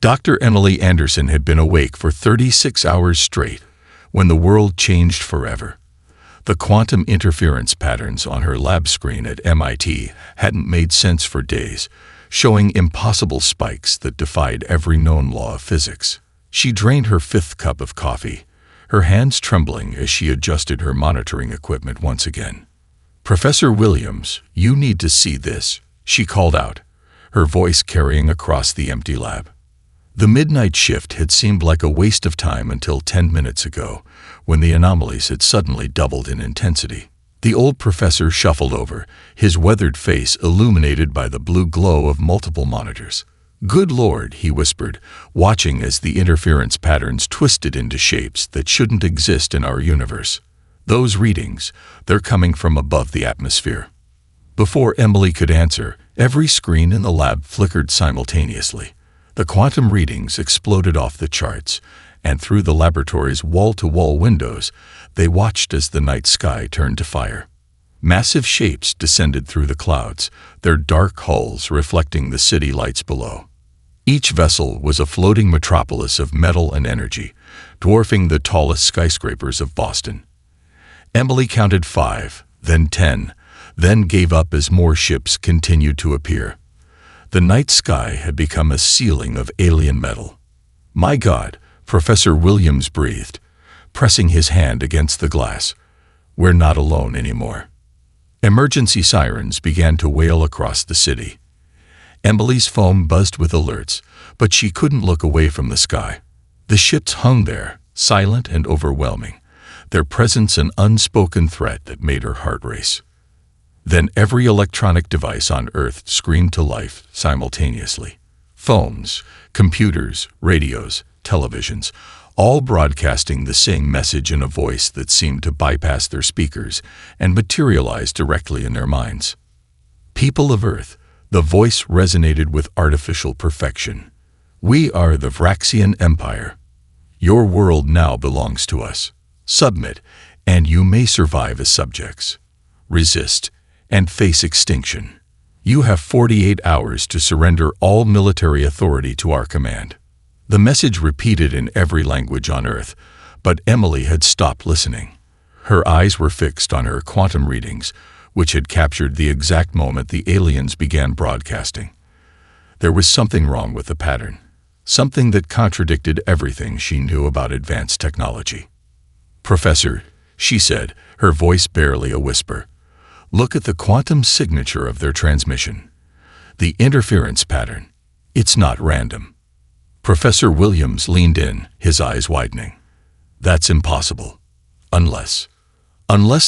Dr. Emily Anderson had been awake for 36 hours straight when the world changed forever. The quantum interference patterns on her lab screen at MIT hadn't made sense for days, showing impossible spikes that defied every known law of physics. She drained her fifth cup of coffee, her hands trembling as she adjusted her monitoring equipment once again. "Professor Williams, you need to see this," she called out, her voice carrying across the empty lab. The midnight shift had seemed like a waste of time until 10 minutes ago, when the anomalies had suddenly doubled in intensity. The old professor shuffled over, his weathered face illuminated by the blue glow of multiple monitors. "Good Lord," he whispered, watching as the interference patterns twisted into shapes that shouldn't exist in our universe. "Those readings, they're coming from above the atmosphere." Before Emily could answer, every screen in the lab flickered simultaneously. The quantum readings exploded off the charts, and through the laboratory's wall-to-wall windows, they watched as the night sky turned to fire. Massive shapes descended through the clouds, their dark hulls reflecting the city lights below. Each vessel was a floating metropolis of metal and energy, dwarfing the tallest skyscrapers of Boston. Emily counted 5, then 10, then gave up as more ships continued to appear. The night sky had become a ceiling of alien metal. "My God," Professor Williams breathed, pressing his hand against the glass. "We're not alone anymore." Emergency sirens began to wail across the city. Emily's phone buzzed with alerts, but she couldn't look away from the sky. The ships hung there, silent and overwhelming, their presence an unspoken threat that made her heart race. Then every electronic device on Earth screamed to life simultaneously. Phones, computers, radios, televisions, all broadcasting the same message in a voice that seemed to bypass their speakers and materialize directly in their minds. "People of Earth," the voice resonated with artificial perfection. "We are the Vraxian Empire. Your world now belongs to us. Submit, and you may survive as subjects. Resist, and face extinction. You have 48 hours to surrender all military authority to our command." The message repeated in every language on Earth, but Emily had stopped listening. Her eyes were fixed on her quantum readings, which had captured the exact moment the aliens began broadcasting. There was something wrong with the pattern, something that contradicted everything she knew about advanced technology. "Professor," she said, her voice barely a whisper, "look at the quantum signature of their transmission. The interference pattern. It's not random." Professor Williams leaned in, his eyes widening. "That's impossible. Unless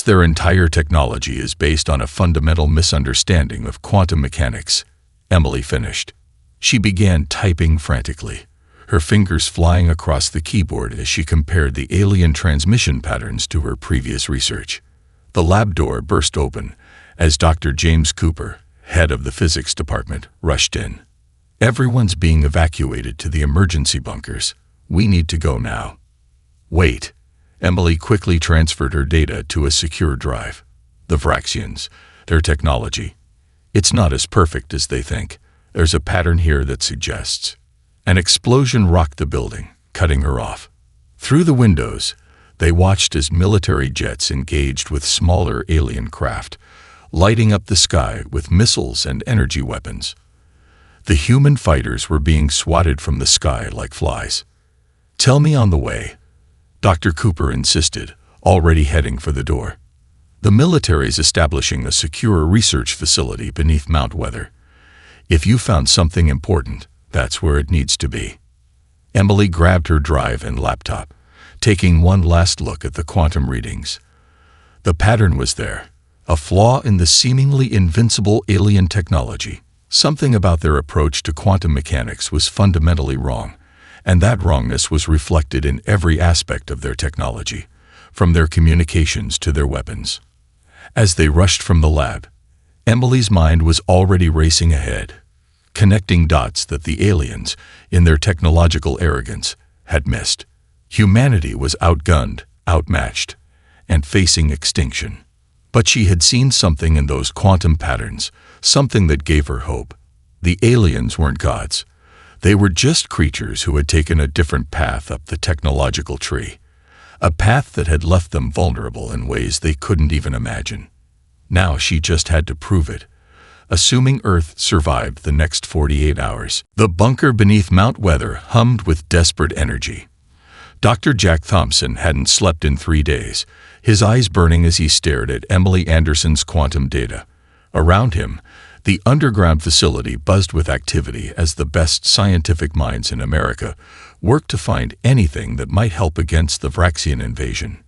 their entire technology is based on a fundamental misunderstanding of quantum mechanics," Emily finished. She began typing frantically, her fingers flying across the keyboard as she compared the alien transmission patterns to her previous research. The lab door burst open as Dr. James Cooper, head of the physics department, rushed in. "Everyone's being evacuated to the emergency bunkers. We need to go now." "Wait." Emily quickly transferred her data to a secure drive. "The Vraxians, their technology. It's not as perfect as they think. There's a pattern here that suggests." An explosion rocked the building, cutting her off. Through the windows, they watched as military jets engaged with smaller alien craft, lighting up the sky with missiles and energy weapons. The human fighters were being swatted from the sky like flies. "Tell me on the way," Dr. Cooper insisted, already heading for the door. "The military's establishing a secure research facility beneath Mount Weather. If you found something important, that's where it needs to be." Emily grabbed her drive and laptop, taking one last look at the quantum readings. The pattern was there, a flaw in the seemingly invincible alien technology. Something about their approach to quantum mechanics was fundamentally wrong, and that wrongness was reflected in every aspect of their technology, from their communications to their weapons. As they rushed from the lab, Emily's mind was already racing ahead, connecting dots that the aliens, in their technological arrogance, had missed. Humanity was outgunned, outmatched, and facing extinction. But she had seen something in those quantum patterns, something that gave her hope. The aliens weren't gods. They were just creatures who had taken a different path up the technological tree, a path that had left them vulnerable in ways they couldn't even imagine. Now she just had to prove it. Assuming Earth survived the next 48 hours, the bunker beneath Mount Weather hummed with desperate energy. Dr. Jack Thompson hadn't slept in 3 days, his eyes burning as he stared at Emily Anderson's quantum data. Around him, the underground facility buzzed with activity as the best scientific minds in America worked to find anything that might help against the Vraxian invasion.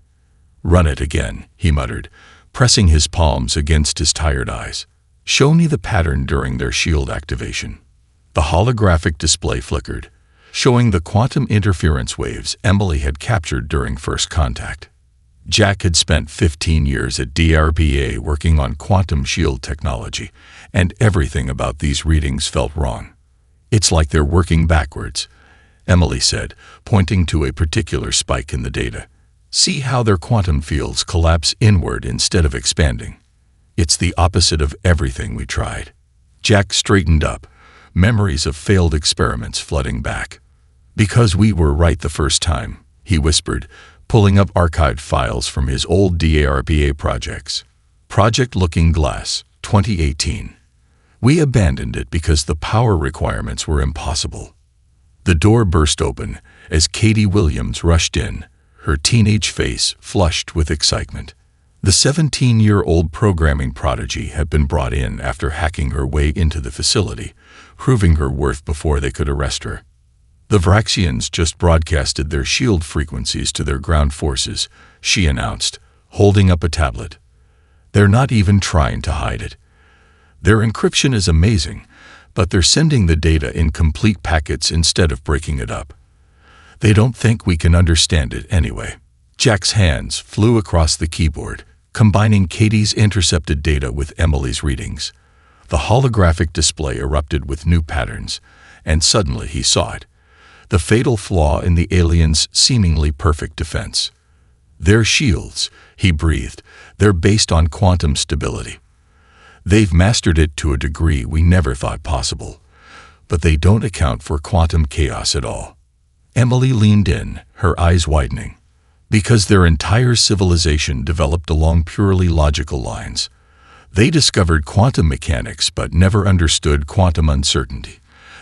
"Run it again," he muttered, pressing his palms against his tired eyes. "Show me the pattern during their shield activation." The holographic display flickered, showing the quantum interference waves Emily had captured during first contact. Jack had spent 15 years at DRPA working on quantum shield technology, and everything about these readings felt wrong. "It's like they're working backwards," Emily said, pointing to a particular spike in the data. "See how their quantum fields collapse inward instead of expanding? It's the opposite of everything we tried." Jack straightened up, memories of failed experiments flooding back. "Because we were right the first time," he whispered, pulling up archived files from his old DARPA projects. Project Looking Glass, 2018. "We abandoned it because the power requirements were impossible." The door burst open as Katie Williams rushed in, her teenage face flushed with excitement. The 17-year-old programming prodigy had been brought in after hacking her way into the facility, proving her worth before they could arrest her. "The Vraxians just broadcasted their shield frequencies to their ground forces," she announced, holding up a tablet. "They're not even trying to hide it. Their encryption is amazing, but they're sending the data in complete packets instead of breaking it up. They don't think we can understand it anyway." Jack's hands flew across the keyboard, combining Katie's intercepted data with Emily's readings. The holographic display erupted with new patterns, and suddenly he saw it. The fatal flaw in the aliens' seemingly perfect defense. "Their shields," he breathed, "they're based on quantum stability. They've mastered it to a degree we never thought possible, but they don't account for quantum chaos at all." Emily leaned in, her eyes widening. "Because their entire civilization developed along purely logical lines. They discovered quantum mechanics but never understood quantum uncertainty.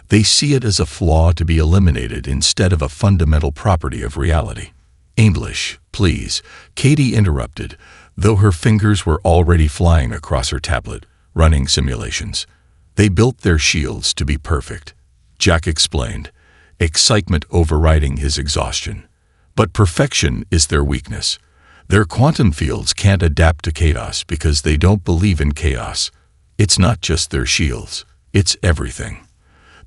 They see it as a flaw to be eliminated instead of a fundamental property of reality." "English, please," Katie interrupted, though her fingers were already flying across her tablet, running simulations. "They built their shields to be perfect," Jack explained, excitement overriding his exhaustion. "But perfection is their weakness. Their quantum fields can't adapt to chaos because they don't believe in chaos. It's not just their shields, it's everything.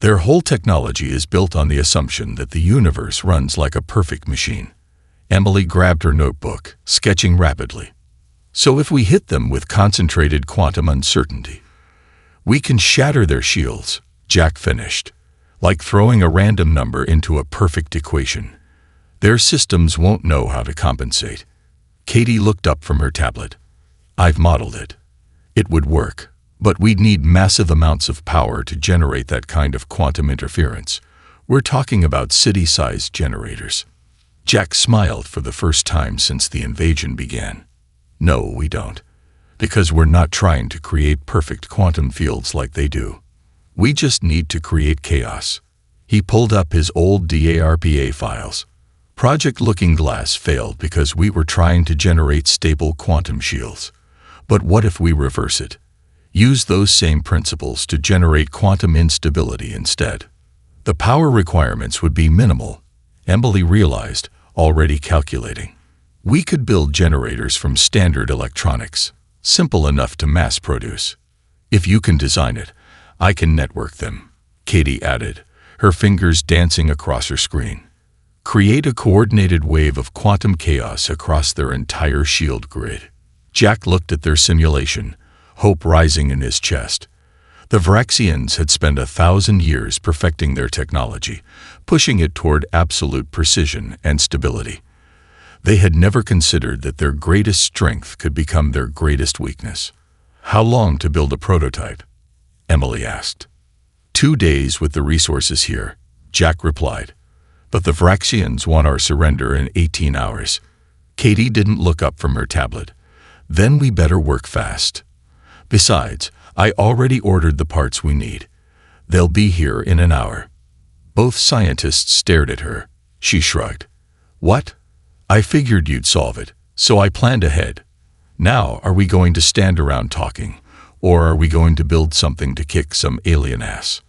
Their whole technology is built on the assumption that the universe runs like a perfect machine." Emily grabbed her notebook, sketching rapidly. "So if we hit them with concentrated quantum uncertainty, we can shatter their shields," Jack finished, "like throwing a random number into a perfect equation. Their systems won't know how to compensate." Katie looked up from her tablet. "I've modeled it. It would work, but we'd need massive amounts of power to generate that kind of quantum interference. We're talking about city-sized generators." Jack smiled for the first time since the invasion began. "No, we don't. Because we're not trying to create perfect quantum fields like they do. We just need to create chaos." He pulled up his old DARPA files. Project Looking Glass failed because we were trying to generate stable quantum shields. But what if we reverse it? Use those same principles to generate quantum instability instead. The power requirements would be minimal, Emily realized, already calculating. We could build generators from standard electronics, simple enough to mass produce. If you can design it, I can network them, Katie added, her fingers dancing across her screen. Create a coordinated wave of quantum chaos across their entire shield grid. Jack looked at their simulation, hope rising in his chest. The Vraxians had spent 1,000 years perfecting their technology, pushing it toward absolute precision and stability. They had never considered that their greatest strength could become their greatest weakness. "How long to build a prototype?" Emily asked. 2 days with the resources here," Jack replied. "But the Vraxians want our surrender in 18 hours. Katie didn't look up from her tablet. "Then we better work fast. Besides, I already ordered the parts we need. They'll be here in an hour." Both scientists stared at her. She shrugged. "What? I figured you'd solve it, so I planned ahead. Now, are we going to stand around talking, or are we going to build something to kick some alien ass?"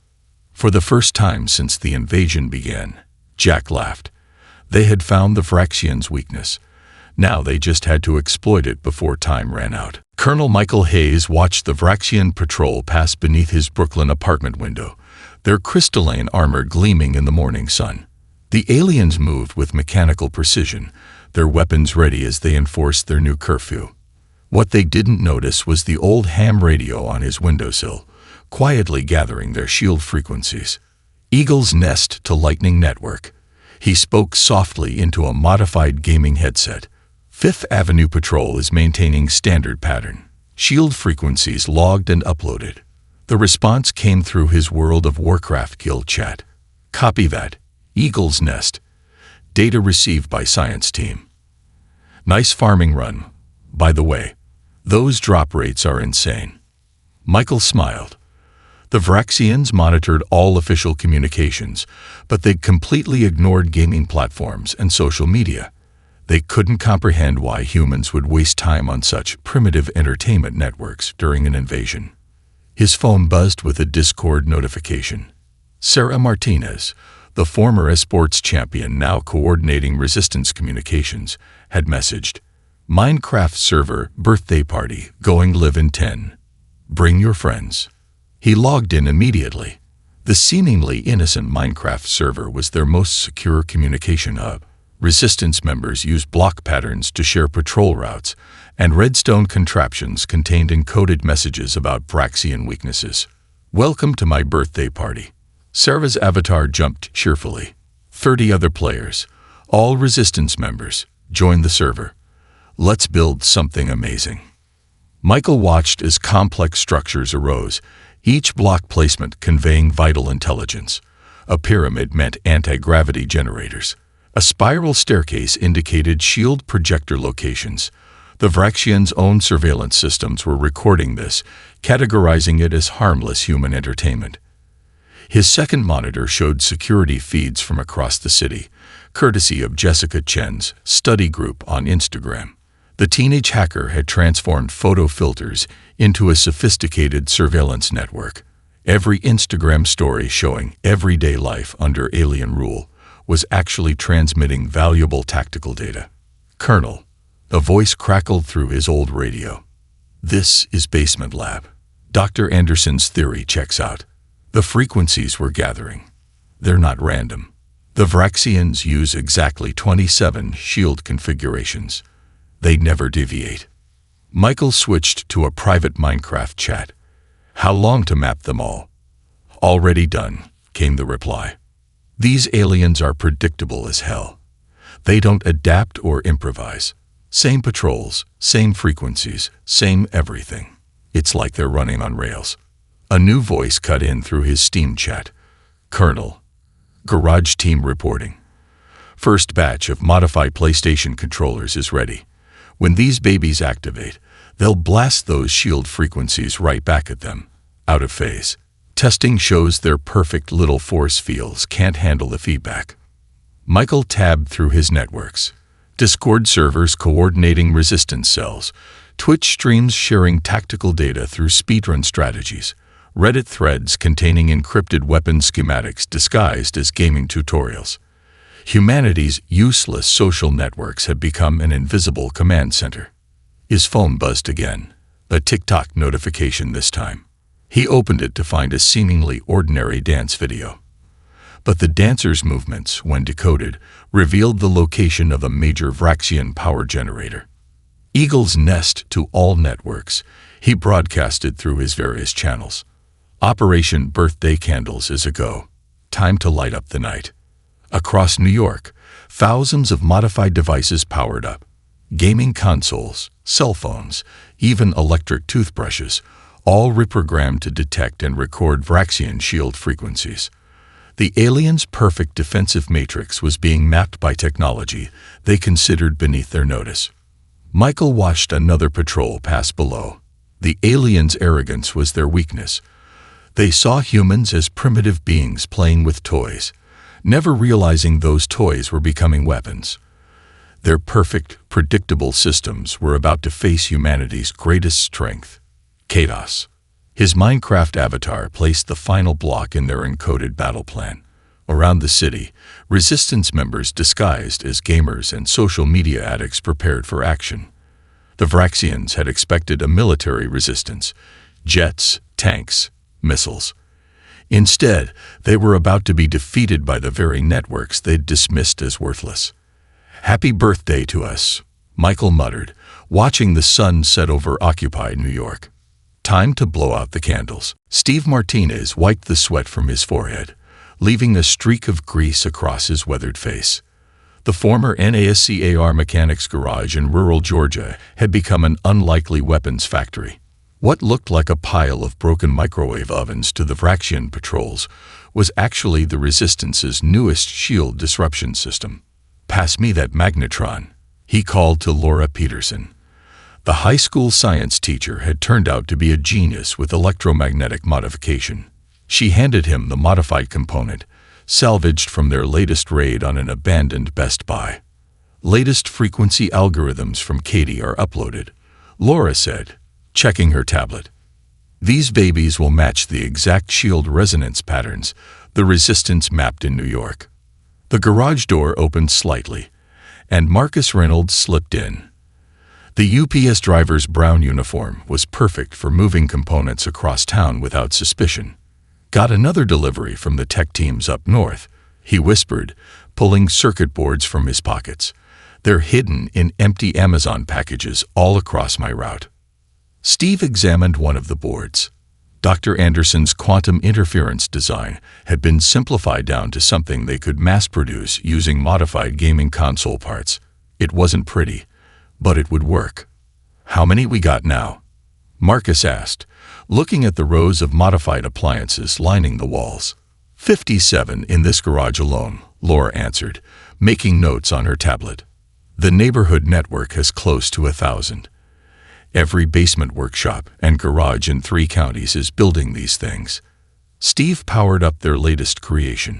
For the first time since the invasion began, Jack laughed. They had found the Vraxians' weakness. Now they just had to exploit it before time ran out. Colonel Michael Hayes watched the Vraxian patrol pass beneath his Brooklyn apartment window, their crystalline armor gleaming in the morning sun. The aliens moved with mechanical precision, their weapons ready as they enforced their new curfew. What they didn't notice was the old ham radio on his windowsill, quietly gathering their shield frequencies. Eagle's Nest to Lightning Network. He spoke softly into a modified gaming headset. Fifth Avenue Patrol is maintaining standard pattern. Shield frequencies logged and uploaded. The response came through his World of Warcraft guild chat. "Copy that. Eagle's Nest. Data received by Science Team. Nice farming run. By the way, those drop rates are insane." Michael smiled. The Vraxians monitored all official communications, but they completely ignored gaming platforms and social media. They couldn't comprehend why humans would waste time on such primitive entertainment networks during an invasion. His phone buzzed with a Discord notification. Sarah Martinez, the former esports champion now coordinating resistance communications, had messaged, "Minecraft server birthday party going live in 10. Bring your friends." He logged in immediately. The seemingly innocent Minecraft server was their most secure communication hub. Resistance members used block patterns to share patrol routes, and redstone contraptions contained encoded messages about Vraxian weaknesses. "Welcome to my birthday party." Sarah's avatar jumped cheerfully. 30 other players, all Resistance members, joined the server. "Let's build something amazing." Michael watched as complex structures arose, each block placement conveying vital intelligence. A pyramid meant anti-gravity generators. A spiral staircase indicated shield projector locations. The Vraxians' own surveillance systems were recording this, categorizing it as harmless human entertainment. His second monitor showed security feeds from across the city, courtesy of Jessica Chen's study group on Instagram. The teenage hacker had transformed photo filters into a sophisticated surveillance network. Every Instagram story showing everyday life under alien rule was actually transmitting valuable tactical data. "Colonel," a voice crackled through his old radio. "This is Basement Lab. Dr. Anderson's theory checks out. The frequencies we're gathering, they're not random. The Vraxians use exactly 27 shield configurations. They never deviate." Michael switched to a private Minecraft chat. "How long to map them all?" "Already done," came the reply. "These aliens are predictable as hell. They don't adapt or improvise. Same patrols, same frequencies, same everything. It's like they're running on rails." A new voice cut in through his Steam chat. "Colonel, Garage Team reporting. First batch of modified PlayStation controllers is ready. When these babies activate, they'll blast those shield frequencies right back at them, out of phase. Testing shows their perfect little force fields can't handle the feedback." Michael tabbed through his networks. Discord servers coordinating resistance cells, Twitch streams sharing tactical data through speedrun strategies, Reddit threads containing encrypted weapon schematics disguised as gaming tutorials. Humanity's useless social networks had become an invisible command center. His phone buzzed again, a TikTok notification this time. He opened it to find a seemingly ordinary dance video. But the dancer's movements, when decoded, revealed the location of a major Vraxian power generator. Eagle's Nest to all networks, he broadcasted through his various channels. "Operation Birthday Candles is a go. Time to light up the night." Across New York, thousands of modified devices powered up. Gaming consoles, cell phones, even electric toothbrushes, all reprogrammed to detect and record Vraxian shield frequencies. The aliens' perfect defensive matrix was being mapped by technology they considered beneath their notice. Michael watched another patrol pass below. The aliens' arrogance was their weakness. They saw humans as primitive beings playing with toys, never realizing those toys were becoming weapons. Their perfect, predictable systems were about to face humanity's greatest strength: chaos. His Minecraft avatar placed the final block in their encoded battle plan. Around the city, resistance members disguised as gamers and social media addicts prepared for action. The Vraxians had expected a military resistance: jets, tanks, missiles. Instead, they were about to be defeated by the very networks they'd dismissed as worthless. "Happy birthday to us," Michael muttered, watching the sun set over occupied New York. "Time to blow out the candles." Steve Martinez wiped the sweat from his forehead, leaving a streak of grease across his weathered face. The former NASCAR mechanics garage in rural Georgia had become an unlikely weapons factory. What looked like a pile of broken microwave ovens to the Vraxian patrols was actually the Resistance's newest shield disruption system. "Pass me that magnetron," he called to Laura Peterson. The high school science teacher had turned out to be a genius with electromagnetic modification. She handed him the modified component, salvaged from their latest raid on an abandoned Best Buy. "Latest frequency algorithms from Katie are uploaded," Laura said, checking her tablet. "These babies will match the exact shield resonance patterns the Resistance mapped in New York." The garage door opened slightly, and Marcus Reynolds slipped in. The UPS driver's brown uniform was perfect for moving components across town without suspicion. "Got another delivery from the tech teams up north," he whispered, pulling circuit boards from his pockets. "They're hidden in empty Amazon packages all across my route." Steve examined one of the boards. Dr. Anderson's quantum interference design had been simplified down to something they could mass-produce using modified gaming console parts. It wasn't pretty, but it would work. "How many we got now?" Marcus asked, looking at the rows of modified appliances lining the walls. 57 in this garage alone," Laura answered, making notes on her tablet. "The neighborhood network has close to 1,000. Every basement workshop and garage in 3 counties is building these things." Steve powered up their latest creation.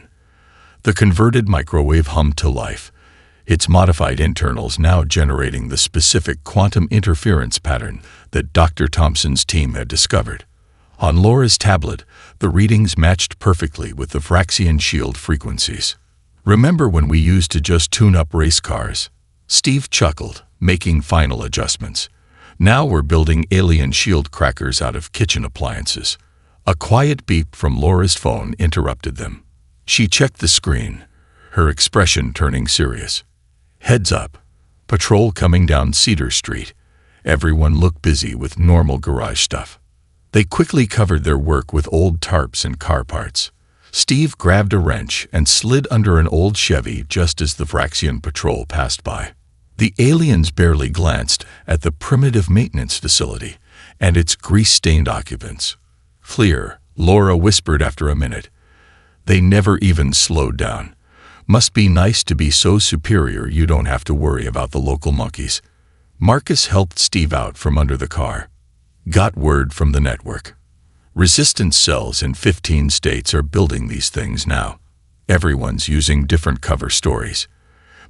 The converted microwave hummed to life, its modified internals now generating the specific quantum interference pattern that Dr. Thompson's team had discovered. On Laura's tablet, the readings matched perfectly with the Vraxian shield frequencies. "Remember when we used to just tune up race cars?" Steve chuckled, making final adjustments. "Now we're building alien shield crackers out of kitchen appliances." A quiet beep from Laura's phone interrupted them. She checked the screen, her expression turning serious. "Heads up. Patrol coming down Cedar Street." Everyone looked busy with normal garage stuff. They quickly covered their work with old tarps and car parts. Steve grabbed a wrench and slid under an old Chevy just as the Vraxian patrol passed by. The aliens barely glanced at the primitive maintenance facility and its grease-stained occupants. "Clear," Laura whispered after a minute. "They never even slowed down. Must be nice to be so superior you don't have to worry about the local monkeys." Marcus helped Steve out from under the car. "Got word from the network. Resistance cells in 15 states are building these things now. Everyone's using different cover stories.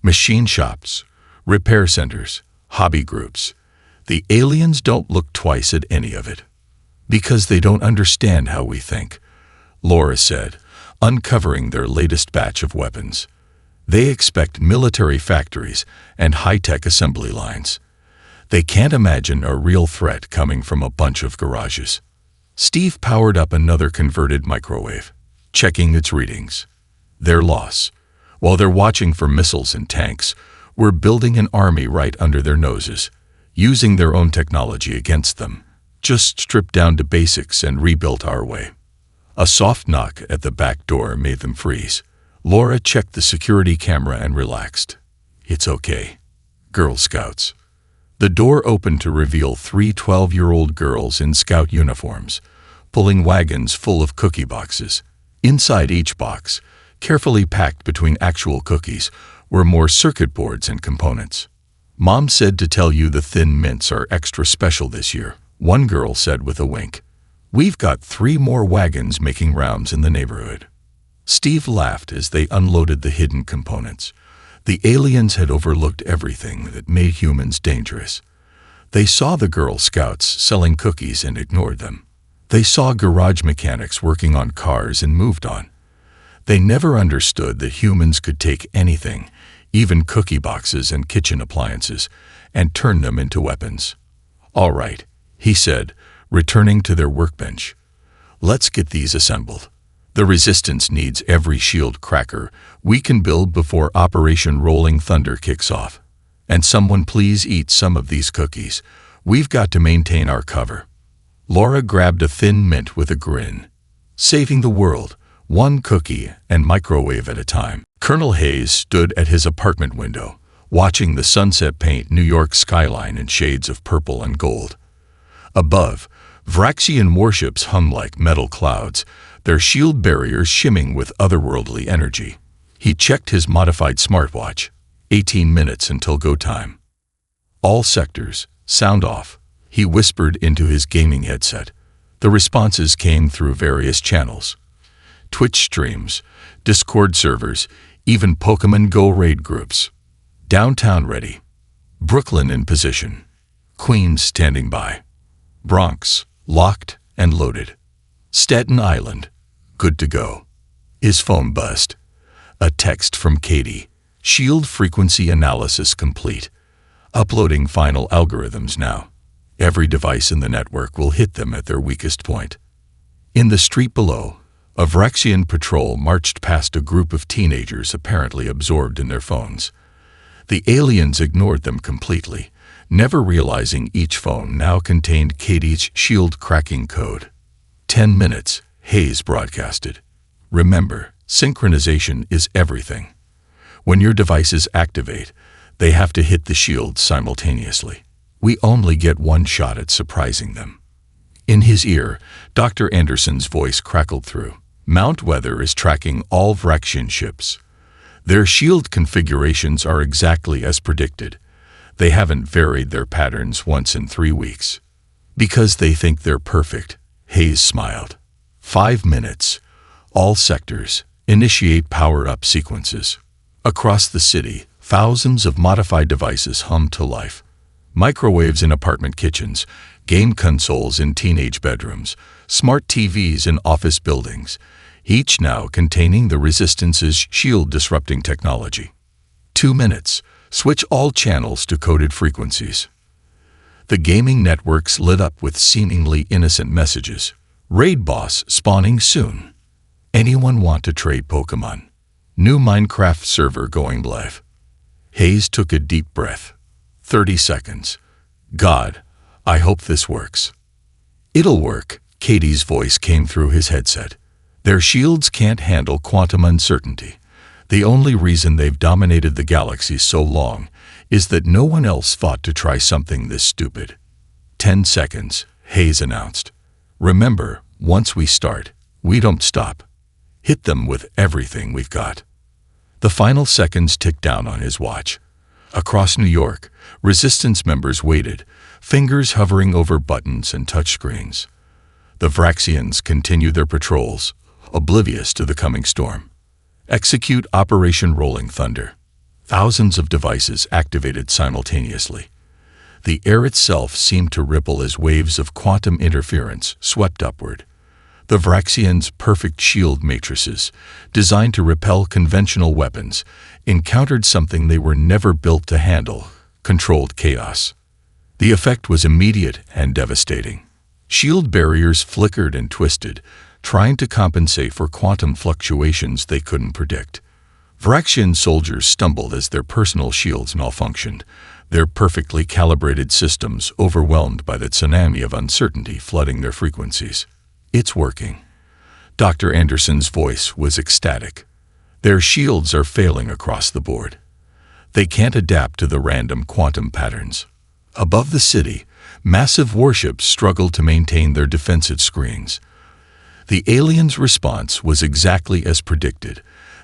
Machine shops, repair centers, hobby groups. The aliens don't look twice at any of it. Because they don't understand how we think," Laura said, uncovering their latest batch of weapons. "They expect military factories and high-tech assembly lines. They can't imagine a real threat coming from a bunch of garages." Steve powered up another converted microwave, checking its readings. Their loss. While they're watching for missiles and tanks, we're building an army right under their noses, using their own technology against them. Just stripped down to basics and rebuilt our way. A soft knock at the back door made them freeze. Laura checked the security camera and relaxed. "It's okay. Girl Scouts." The door opened to reveal 3 12-year-old girls in scout uniforms, pulling wagons full of cookie boxes. Inside each box, Carefully packed between actual cookies were more circuit boards and components. "Mom said to tell you the Thin Mints are extra special this year," one girl said with a wink. "We've got 3 more wagons making rounds in the neighborhood." Steve laughed as they unloaded the hidden components. The aliens had overlooked everything that made humans dangerous. They saw the Girl Scouts selling cookies and ignored them. They saw garage mechanics working on cars and moved on. They never understood that humans could take anything, even cookie boxes and kitchen appliances, and turn them into weapons. "All right," he said, returning to their workbench. "Let's get these assembled. The Resistance needs every shield cracker we can build before Operation Rolling Thunder kicks off. And someone please eat some of these cookies. We've got to maintain our cover." Laura grabbed a Thin Mint with a grin. Saving the world, one cookie and microwave at a time. Colonel Hayes stood at his apartment window, watching the sunset paint New York skyline in shades of purple and gold. Above, Vraxian warships hum like metal clouds, their shield barriers shimming with otherworldly energy. He checked his modified smartwatch. 18 minutes until go time. "All sectors, sound off," he whispered into his gaming headset. The responses came through various channels. Twitch streams, Discord servers, even Pokemon Go raid groups. Downtown ready. Brooklyn in position. Queens standing by. Bronx, locked and loaded. Staten Island, good to go. His phone buzzed. A text from Katie. "Shield frequency analysis complete. Uploading final algorithms now. Every device in the network will hit them at their weakest point." In the street below, a Vraxian patrol marched past a group of teenagers apparently absorbed in their phones. The aliens ignored them completely, never realizing each phone now contained Katie's shield cracking code. 10 minutes, Hayes broadcasted. "Remember, synchronization is everything. When your devices activate, they have to hit the shield simultaneously. We only get one shot at surprising them." In his ear, Dr. Anderson's voice crackled through. "Mount Weather is tracking all Vraxian ships. Their shield configurations are exactly as predicted. They haven't varied their patterns once in 3 weeks. Because they think they're perfect," Hayes smiled. 5 minutes. All sectors, initiate power-up sequences. Across the city, thousands of modified devices hummed to life. Microwaves in apartment kitchens, game consoles in teenage bedrooms, smart TVs in office buildings, each now containing the Resistance's shield-disrupting technology. 2 minutes. Switch all channels to coded frequencies. The gaming networks lit up with seemingly innocent messages. "Raid boss spawning soon. Anyone want to trade Pokemon? New Minecraft server going live." Hayes took a deep breath. 30 seconds. "God, I hope this works." "It'll work," Katie's voice came through his headset. "Their shields can't handle quantum uncertainty. The only reason they've dominated the galaxy so long is that no one else thought to try something this stupid." 10 seconds, Hayes announced. "Remember, once we start, we don't stop. Hit them with everything we've got." The final seconds ticked down on his watch. Across New York, Resistance members waited, fingers hovering over buttons and touchscreens. The Vraxians continued their patrols, oblivious to the coming storm. Execute Operation Rolling Thunder. Thousands of devices activated simultaneously. The air itself seemed to ripple as waves of quantum interference swept upward. The Vraxians' perfect shield matrices, designed to repel conventional weapons, encountered something they were never built to handle: controlled chaos. The effect was immediate and devastating. Shield barriers flickered and twisted, trying to compensate for quantum fluctuations they couldn't predict. Vraxian soldiers stumbled as their personal shields malfunctioned, their perfectly calibrated systems overwhelmed by the tsunami of uncertainty flooding their frequencies. "It's working." Dr. Anderson's voice was ecstatic. "Their shields are failing across the board. They can't adapt to the random quantum patterns." Above the city, massive warships struggled to maintain their defensive screens. The aliens' response was exactly as predicted.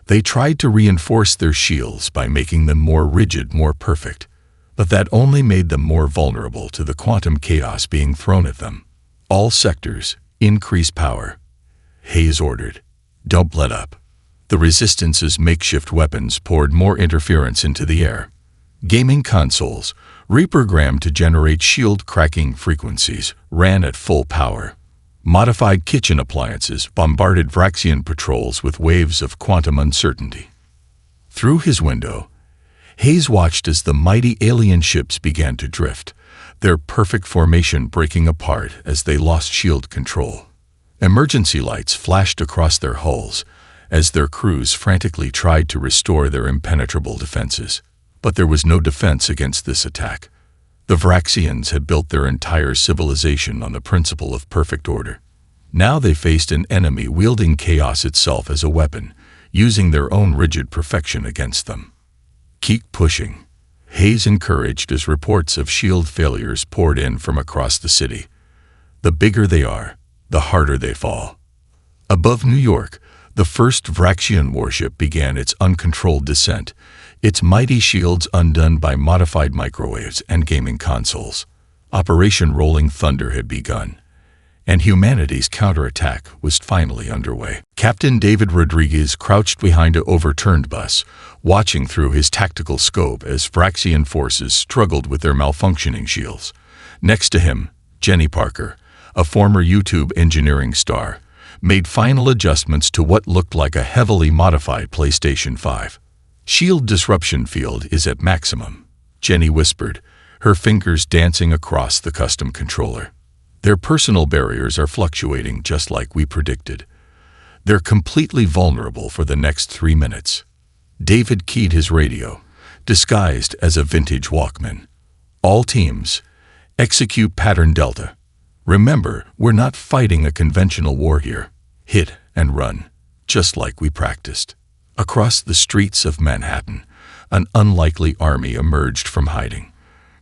They tried to reinforce their shields by making them more rigid, more perfect, but that only made them more vulnerable to the quantum chaos being thrown at them. All sectors, increase power. Hayes ordered. Don't let up. The Resistance's makeshift weapons poured more interference into the air. Gaming consoles, reprogrammed to generate shield-cracking frequencies, ran at full power. Modified kitchen appliances bombarded Vraxian patrols with waves of quantum uncertainty. Through his window, Hayes watched as the mighty alien ships began to drift, their perfect formation breaking apart as they lost shield control. Emergency lights flashed across their hulls as their crews frantically tried to restore their impenetrable defenses. But there was no defense against this attack. The Vraxians had built their entire civilization on the principle of perfect order. Now they faced an enemy wielding chaos itself as a weapon, using their own rigid perfection against them. Keep pushing, Hayes encouraged as reports of shield failures poured in from across the city. The bigger they are, the harder they fall. Above New York, the first Vraxian warship began its uncontrolled descent, its mighty shields undone by modified microwaves and gaming consoles. Operation Rolling Thunder had begun, and humanity's counterattack was finally underway. Captain David Rodriguez crouched behind an overturned bus, watching through his tactical scope as Vraxian forces struggled with their malfunctioning shields. Next to him, Jenny Parker, a former YouTube engineering star, made final adjustments to what looked like a heavily modified PlayStation 5. Shield disruption field is at maximum, Jenny whispered, her fingers dancing across the custom controller. Their personal barriers are fluctuating just like we predicted. They're completely vulnerable for the next 3 minutes. David keyed his radio, disguised as a vintage Walkman. All teams, execute pattern Delta. Remember, we're not fighting a conventional war here. Hit and run, just like we practiced. Across the streets of Manhattan, an unlikely army emerged from hiding.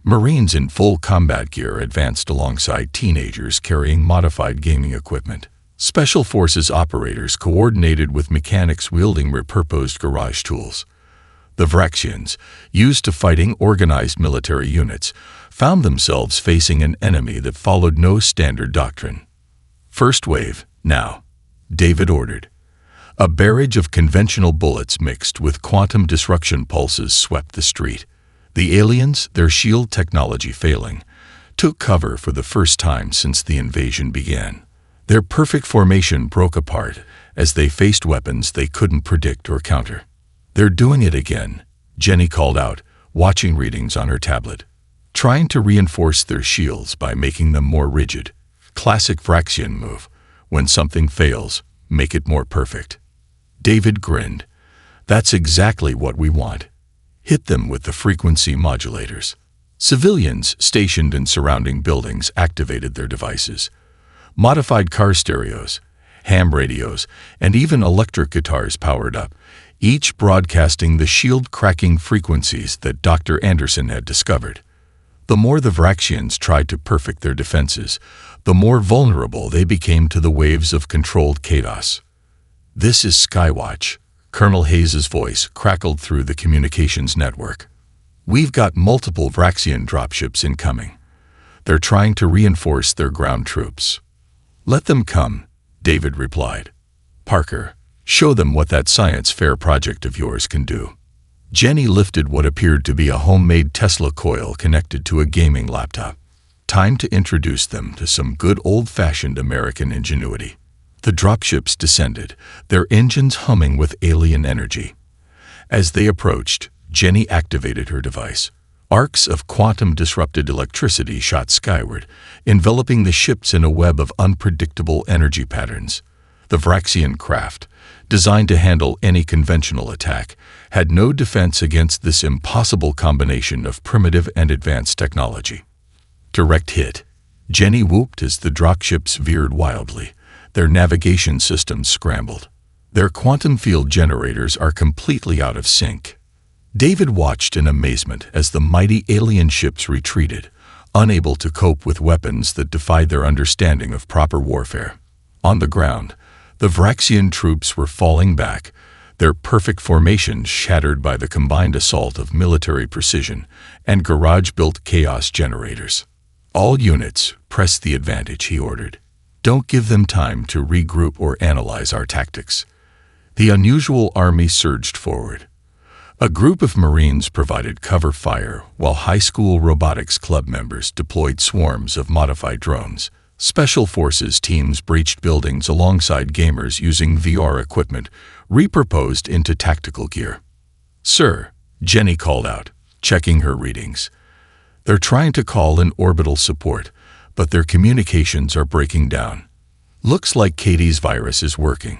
Marines in full combat gear advanced alongside teenagers carrying modified gaming equipment. Special Forces operators coordinated with mechanics wielding repurposed garage tools. The Vraxians, used to fighting organized military units, found themselves facing an enemy that followed no standard doctrine. First wave, now, David ordered. A barrage of conventional bullets mixed with quantum disruption pulses swept the street. The aliens, their shield technology failing, took cover for the first time since the invasion began. Their perfect formation broke apart as they faced weapons they couldn't predict or counter. They're doing it again, Jenny called out, watching readings on her tablet. Trying to reinforce their shields by making them more rigid. Classic Vraxian move. When something fails, make it more perfect. David grinned. That's exactly what we want. Hit them with the frequency modulators. Civilians stationed in surrounding buildings activated their devices. Modified car stereos, ham radios, and even electric guitars powered up, each broadcasting the shield-cracking frequencies that Dr. Anderson had discovered. The more the Vraxians tried to perfect their defenses, the more vulnerable they became to the waves of controlled chaos. This is Skywatch, Colonel Hayes' voice crackled through the communications network. We've got multiple Vraxian dropships incoming. They're trying to reinforce their ground troops. Let them come, David replied. Parker, show them what that science fair project of yours can do. Jenny lifted what appeared to be a homemade Tesla coil connected to a gaming laptop. Time to introduce them to some good old-fashioned American ingenuity. The dropships descended, their engines humming with alien energy. As they approached, Jenny activated her device. Arcs of quantum-disrupted electricity shot skyward, enveloping the ships in a web of unpredictable energy patterns. The Vraxian craft, designed to handle any conventional attack, had no defense against this impossible combination of primitive and advanced technology. Direct hit. Jenny whooped as the dropships veered wildly. Their navigation systems scrambled. Their quantum field generators are completely out of sync. David watched in amazement as the mighty alien ships retreated, unable to cope with weapons that defied their understanding of proper warfare. On the ground, the Vraxian troops were falling back, their perfect formations shattered by the combined assault of military precision and garage-built chaos generators. "All units, press the advantage," he ordered. "Don't give them time to regroup or analyze our tactics." The unusual army surged forward. A group of Marines provided cover fire while high school robotics club members deployed swarms of modified drones. Special forces teams breached buildings alongside gamers using VR equipment repurposed into tactical gear. "Sir," Jenny called out, checking her readings. "They're trying to call in orbital support, but their communications are breaking down. Looks like Katie's virus is working.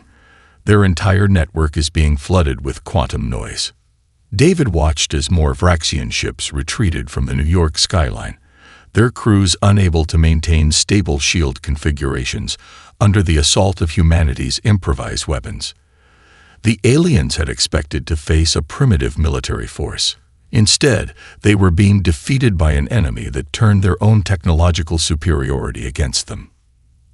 Their entire network is being flooded with quantum noise." David watched as more Vraxian ships retreated from the New York skyline, their crews unable to maintain stable shield configurations under the assault of humanity's improvised weapons. The aliens had expected to face a primitive military force. Instead, they were being defeated by an enemy that turned their own technological superiority against them.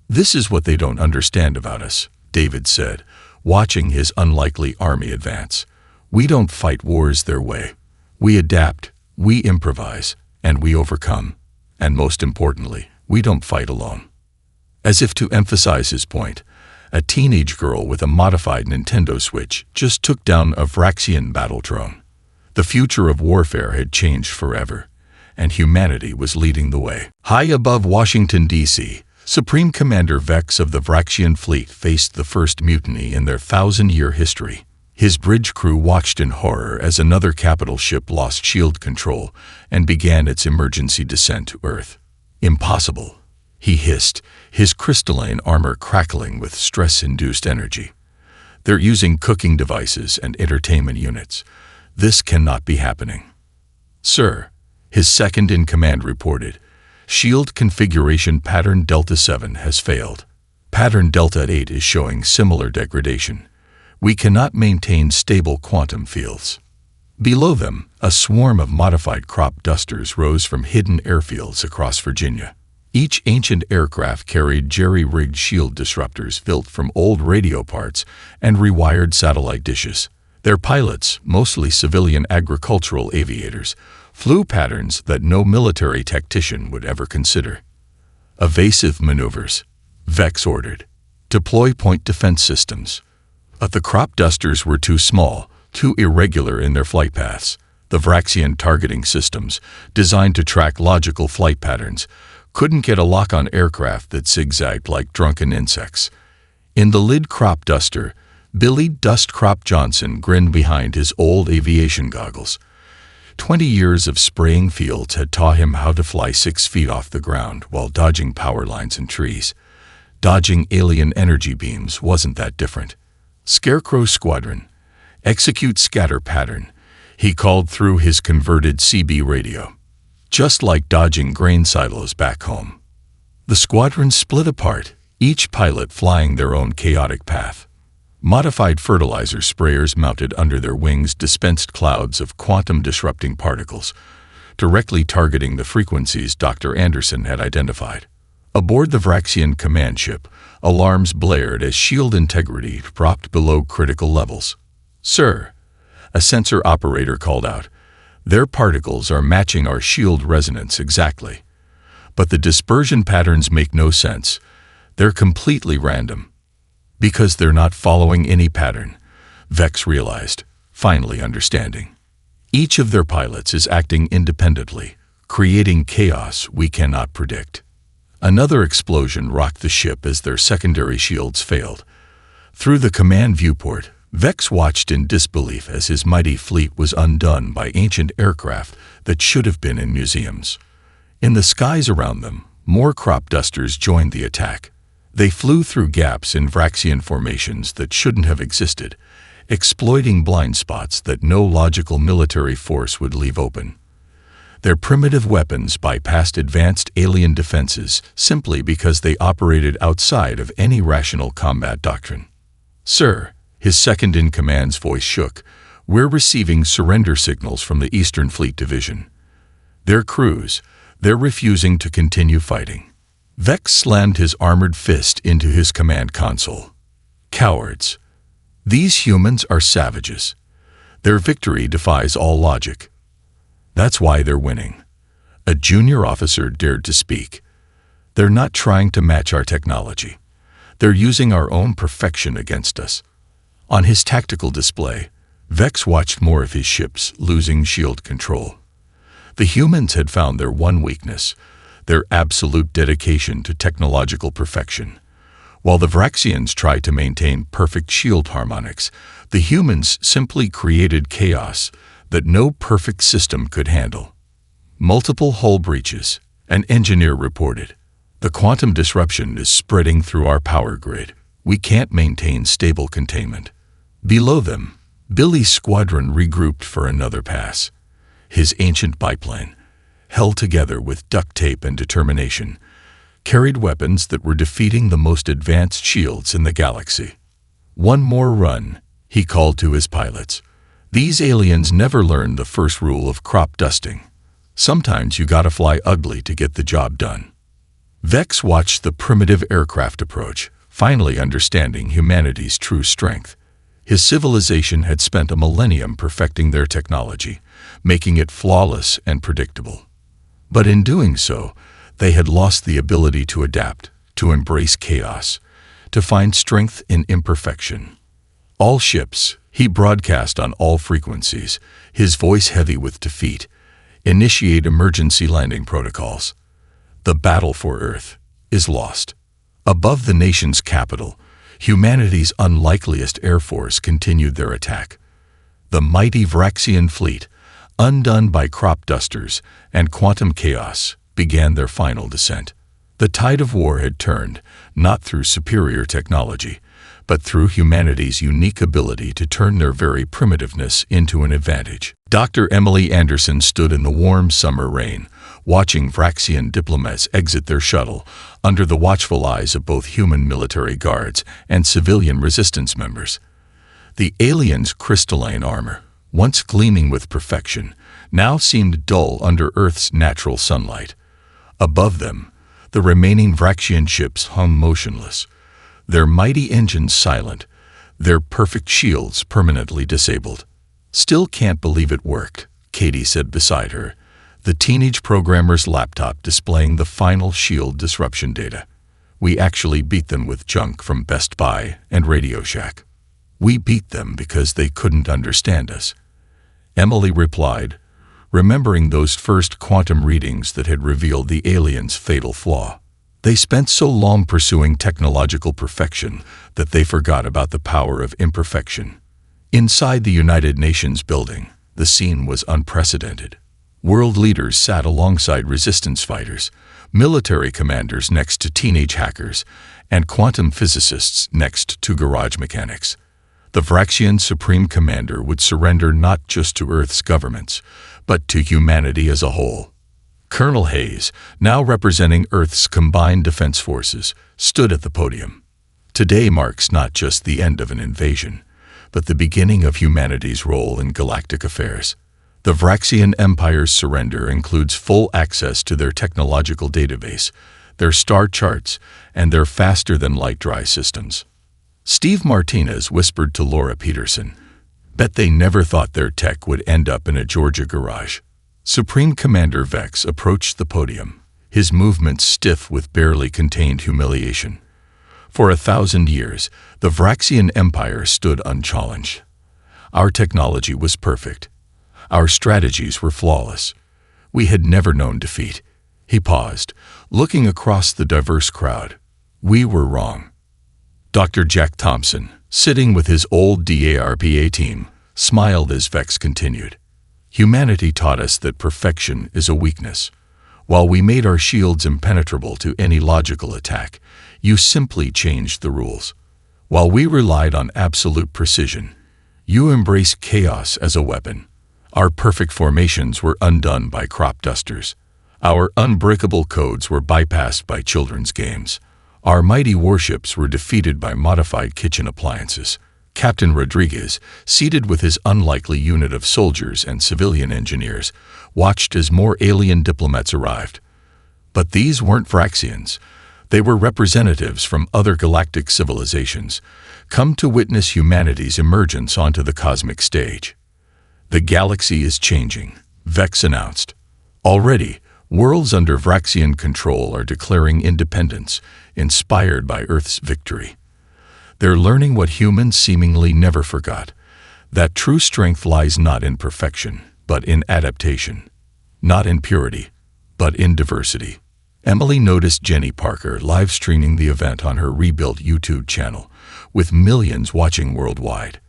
"This is what they don't understand about us," David said, watching his unlikely army advance. "We don't fight wars their way. We adapt, we improvise, and we overcome. And most importantly, we don't fight alone." As if to emphasize his point, a teenage girl with a modified Nintendo Switch just took down a Vraxian battle drone. The future of warfare had changed forever, and humanity was leading the way. High above Washington, D.C., Supreme Commander Vex of the Vraxian fleet faced the first mutiny in their 1,000-year history. His bridge crew watched in horror as another capital ship lost shield control and began its emergency descent to Earth. "Impossible," he hissed, his crystalline armor crackling with stress-induced energy. "They're using cooking devices and entertainment units. This cannot be happening." "Sir," his second-in-command reported, "shield configuration pattern Delta 7 has failed. Pattern Delta 8 is showing similar degradation. We cannot maintain stable quantum fields." Below them, a swarm of modified crop dusters rose from hidden airfields across Virginia. Each ancient aircraft carried jerry-rigged shield disruptors built from old radio parts and rewired satellite dishes. Their pilots, mostly civilian agricultural aviators, flew patterns that no military tactician would ever consider. "Evasive maneuvers," Vex ordered. "Deploy point defense systems." But the crop dusters were too small, too irregular in their flight paths. The Vraxian targeting systems, designed to track logical flight patterns, couldn't get a lock on aircraft that zigzagged like drunken insects. In the lid crop duster, Billy Dust Crop Johnson grinned behind his old aviation goggles. 20 years of spraying fields had taught him how to fly 6 feet off the ground while dodging power lines and trees. Dodging alien energy beams wasn't that different. "Scarecrow Squadron, execute scatter pattern," he called through his converted CB radio. Just like dodging grain silos back home. The squadron split apart, each pilot flying their own chaotic path. Modified fertilizer sprayers mounted under their wings dispensed clouds of quantum-disrupting particles, directly targeting the frequencies Dr. Anderson had identified. Aboard the Vraxian command ship, alarms blared as shield integrity dropped below critical levels. "Sir," a sensor operator called out, "their particles are matching our shield resonance exactly. But the dispersion patterns make no sense. They're completely random." "Because they're not following any pattern," Vex realized, finally understanding. "Each of their pilots is acting independently, creating chaos we cannot predict." Another explosion rocked the ship as their secondary shields failed. Through the command viewport, Vex watched in disbelief as his mighty fleet was undone by ancient aircraft that should have been in museums. In the skies around them, more crop dusters joined the attack. They flew through gaps in Vraxian formations that shouldn't have existed, exploiting blind spots that no logical military force would leave open. Their primitive weapons bypassed advanced alien defenses simply because they operated outside of any rational combat doctrine. "Sir," his second-in-command's voice shook, "we're receiving surrender signals from the Eastern Fleet Division. Their crews, they're refusing to continue fighting." Vex slammed his armored fist into his command console. "Cowards. These humans are savages. Their victory defies all logic. That's why they're winning. A junior officer dared to speak. They're not trying to match our technology. They're using our own perfection against us. On his tactical display, Vex watched more of his ships losing shield control. The humans had found their one weakness, their absolute dedication to technological perfection. While the Vraxians tried to maintain perfect shield harmonics, the humans simply created chaos that no perfect system could handle. Multiple hull breaches, an engineer reported. The quantum disruption is spreading through our power grid. We can't maintain stable containment. Below them, Billy's squadron regrouped for another pass. His ancient biplane, held together with duct tape and determination, carried weapons that were defeating the most advanced shields in the galaxy. One more run, he called to his pilots. These aliens never learned the first rule of crop dusting. Sometimes you gotta fly ugly to get the job done. Vex watched the primitive aircraft approach, finally understanding humanity's true strength. His civilization had spent a millennium perfecting their technology, making it flawless and predictable. But in doing so, they had lost the ability to adapt, to embrace chaos, to find strength in imperfection. All ships, he broadcast on all frequencies, his voice heavy with defeat, initiate emergency landing protocols. The battle for Earth is lost. Above the nation's capital, humanity's unlikeliest air force continued their attack. The mighty Vraxian fleet, undone by crop dusters and quantum chaos, began their final descent. The tide of war had turned, not through superior technology, but through humanity's unique ability to turn their very primitiveness into an advantage. Dr. Emily Anderson stood in the warm summer rain, watching Vraxian diplomats exit their shuttle under the watchful eyes of both human military guards and civilian resistance members. The aliens' crystalline armor, once gleaming with perfection, now seemed dull under Earth's natural sunlight. Above them, the remaining Vraxian ships hung motionless, their mighty engines silent, their perfect shields permanently disabled. "Still can't believe it worked," Katie said beside her, the teenage programmer's laptop displaying the final shield disruption data. "We actually beat them with junk from Best Buy and Radio Shack. We beat them because they couldn't understand us," Emily replied, remembering those first quantum readings that had revealed the aliens' fatal flaw. They spent so long pursuing technological perfection that they forgot about the power of imperfection. Inside the United Nations building, the scene was unprecedented. World leaders sat alongside resistance fighters, military commanders next to teenage hackers, and quantum physicists next to garage mechanics. The Vraxian Supreme Commander would surrender not just to Earth's governments, but to humanity as a whole. Colonel Hayes, now representing Earth's combined defense forces, stood at the podium. Today marks not just the end of an invasion, but the beginning of humanity's role in galactic affairs. The Vraxian Empire's surrender includes full access to their technological database, their star charts, and their faster-than-light dry systems. Steve Martinez whispered to Laura Peterson, "Bet they never thought their tech would end up in a Georgia garage." Supreme Commander Vex approached the podium, his movements stiff with barely contained humiliation. For 1,000 years, the Vraxian Empire stood unchallenged. Our technology was perfect. Our strategies were flawless. We had never known defeat. He paused, looking across the diverse crowd. We were wrong. Dr. Jack Thompson, sitting with his old DARPA team, smiled as Vex continued. Humanity taught us that perfection is a weakness. While we made our shields impenetrable to any logical attack, you simply changed the rules. While we relied on absolute precision, you embraced chaos as a weapon. Our perfect formations were undone by crop dusters. Our unbreakable codes were bypassed by children's games. Our mighty warships were defeated by modified kitchen appliances. Captain Rodriguez, seated with his unlikely unit of soldiers and civilian engineers, watched as more alien diplomats arrived. But these weren't Vraxians. They were representatives from other galactic civilizations, come to witness humanity's emergence onto the cosmic stage. The galaxy is changing, Vex announced. Already, worlds under Vraxian control are declaring independence, inspired by Earth's victory. They're learning what humans seemingly never forgot, that true strength lies not in perfection, but in adaptation. Not in purity, but in diversity. Emily noticed Jenny Parker live-streaming the event on her rebuilt YouTube channel, with millions watching worldwide.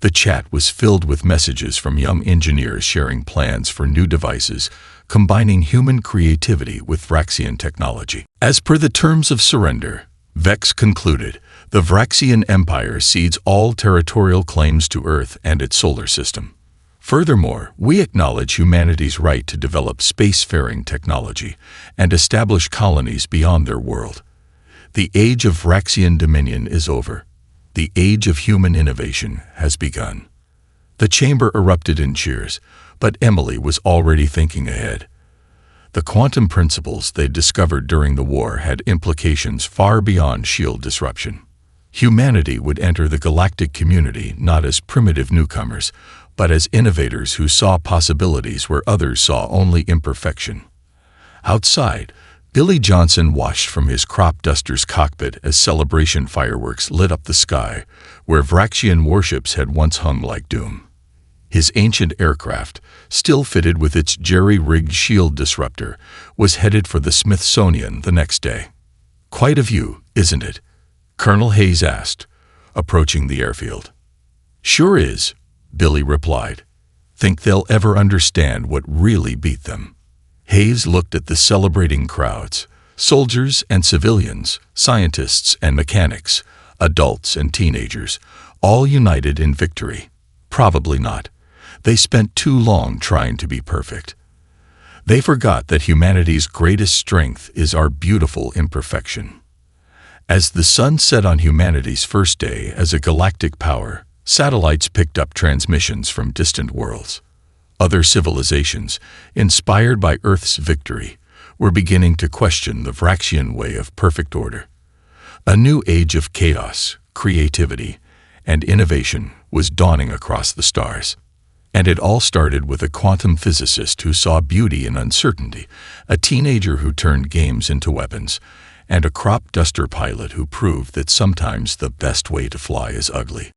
The chat was filled with messages from young engineers sharing plans for new devices, combining human creativity with Vraxian technology. As per the terms of surrender, Vex concluded, the Vraxian Empire cedes all territorial claims to Earth and its solar system. Furthermore, we acknowledge humanity's right to develop spacefaring technology and establish colonies beyond their world. The age of Vraxian dominion is over. The age of human innovation has begun. The chamber erupted in cheers, but Emily was already thinking ahead. The quantum principles they discovered during the war had implications far beyond shield disruption. Humanity would enter the galactic community not as primitive newcomers, but as innovators who saw possibilities where others saw only imperfection. Outside, Billy Johnson watched from his crop duster's cockpit as celebration fireworks lit up the sky, where Vraxian warships had once hung like doom. His ancient aircraft, still fitted with its jerry-rigged shield disruptor, was headed for the Smithsonian the next day. "Quite a view, isn't it?" Colonel Hayes asked, approaching the airfield. "Sure is," Billy replied. "Think they'll ever understand what really beat them?" Hayes looked at the celebrating crowds, soldiers and civilians, scientists and mechanics, adults and teenagers, all united in victory. Probably not. They spent too long trying to be perfect. They forgot that humanity's greatest strength is our beautiful imperfection. As the sun set on humanity's first day as a galactic power, satellites picked up transmissions from distant worlds. Other civilizations, inspired by Earth's victory, were beginning to question the Vraxian way of perfect order. A new age of chaos, creativity, and innovation was dawning across the stars. And it all started with a quantum physicist who saw beauty in uncertainty, a teenager who turned games into weapons, and a crop duster pilot who proved that sometimes the best way to fly is ugly.